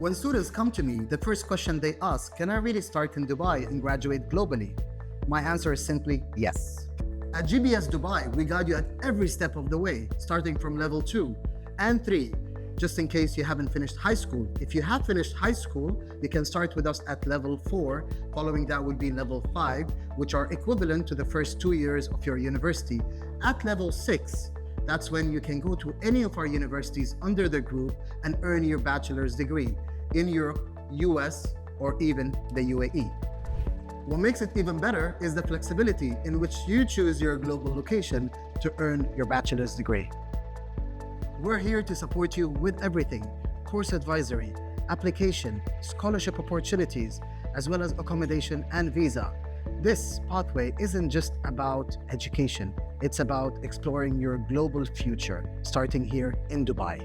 When students come to me, the first question they ask, can I really start in Dubai and graduate globally? My answer is simply yes. At GBS Dubai, we guide you at every step of the way, starting from level 2 and 3. Just in case you haven't finished high school. If you have finished high school, you can start with us at level 4. Following that would be level 5, which are equivalent to the first 2 years of your university. At level 6, that's when you can go to any of our universities under the group and earn your bachelor's degree in Europe, US, or even the UAE. What makes it even better is the flexibility in which you choose your global location to earn your bachelor's degree. We're here to support you with everything: course advisory, application, scholarship opportunities, as well as accommodation and visa. This pathway isn't just about education, it's about exploring your global future, starting here in Dubai.